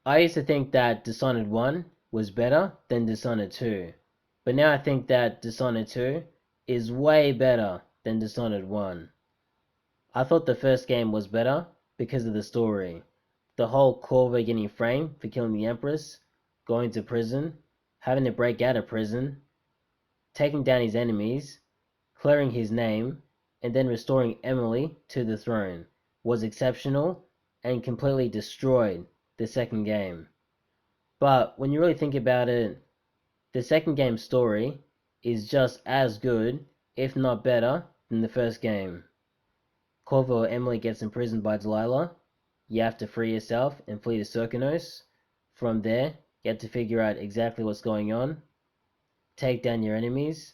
I used to think that Dishonored 1 was better than Dishonored 2, but now I think that Dishonored 2 is way better than Dishonored 1. I thought the first game was better because of the story. The whole Corvo getting framed for killing the Empress, going to prison, having to break out of prison, taking down his enemies, clearing his name, and then restoring Emily to the throne was exceptional and completely destroyed the second game. But when you really think about it, the second game's story is just as good, if not better, than the first game. Corvo or Emily gets imprisoned by Delilah. You have to free yourself and flee to Serkanos. From there, you have to figure out exactly what's going on, take down your enemies,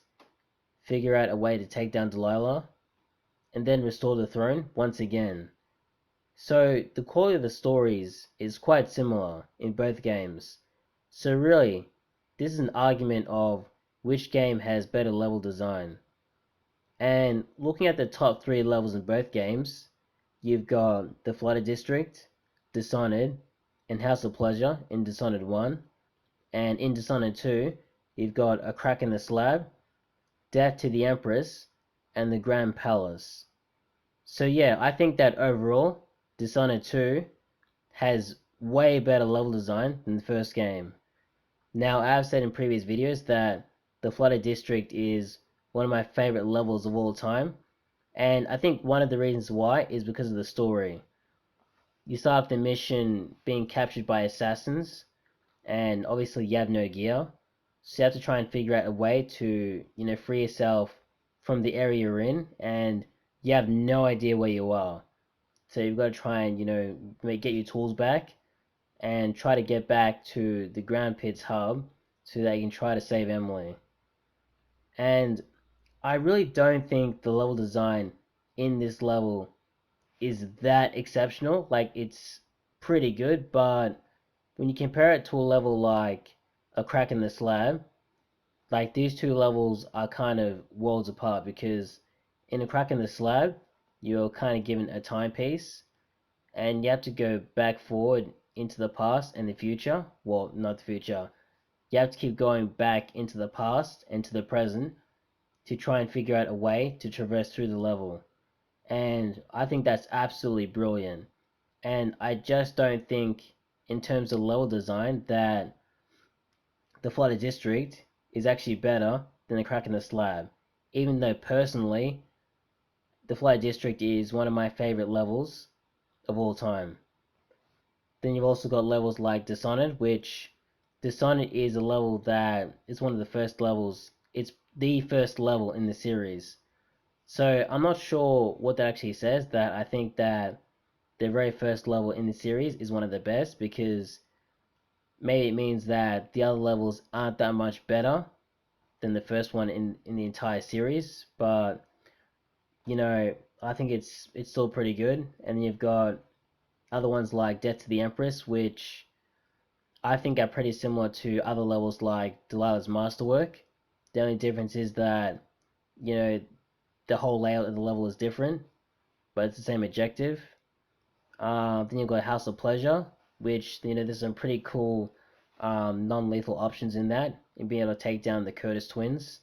figure out a way to take down Delilah, and then restore the throne once again. So the quality of the stories is quite similar in both games. So really, this is an argument of which game has better level design. And looking at the top 3 levels in both games, you've got the Flutter District, Dishonored, and House of Pleasure in Dishonored 1. And in Dishonored 2, you've got A Crack in the Slab, Death to the Empress, and the Grand Palace. So yeah, I think that overall, Dishonored 2 has way better level design than the first game. Now, I've said in previous videos that the Flutter District is one of my favorite levels of all time, and I think one of the reasons why is because of the story. You start off the mission being captured by assassins, and obviously you have no gear, so you have to try and figure out a way to, free yourself from the area you're in, and you have no idea where you are. So you've got to try and, get your tools back and try to get back to the Ground Pit's hub so that you can try to save Emily. And I really don't think the level design in this level is that exceptional. Like, it's pretty good, but when you compare it to a level like A Crack in the Slab, like these two levels are kind of worlds apart because in A Crack in the Slab, you're kind of given a timepiece and you have to go back forward into the past and the future. Well, not the future. You have to keep going back into the past and to the present to try and figure out a way to traverse through the level. And I think that's absolutely brilliant. And I just don't think, in terms of level design, that the Flutter District is actually better than the Crack in the Slab. Even though personally, the Flutter District is one of my favorite levels of all time. Then you've also got levels like Dishonored, which Dishonored is a level that is one of the first levels. It's the first level in the series. So I'm not sure what that actually says. That I think that the very first level in the series is one of the best because maybe it means that the other levels aren't that much better than the first one in the entire series. But I think it's still pretty good. And then you've got other ones like Death to the Empress, which I think are pretty similar to other levels like Delilah's Masterwork. The only difference is that, you know, the whole layout of the level is different, but it's the same objective. Then you've got House of Pleasure, which, there's some pretty cool non-lethal options in that, and being able to take down the Curtis twins.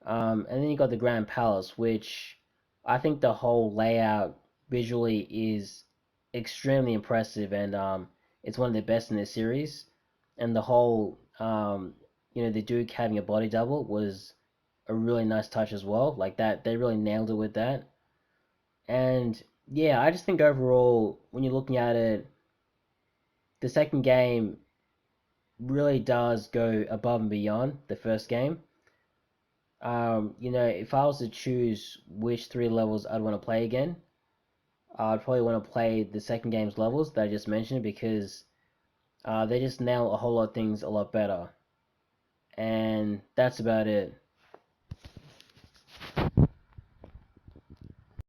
And then you got the Grand Palace, which I think the whole layout visually is extremely impressive, and it's one of the best in the series. And the whole, the Duke having a body double was a really nice touch as well. Like that, they really nailed it with that. And yeah, I just think overall, when you're looking at it, the second game really does go above and beyond the first game. If I was to choose which 3 levels I'd want to play again, I'd probably want to play the second game's levels that I just mentioned because they just nail a whole lot of things a lot better. And that's about it.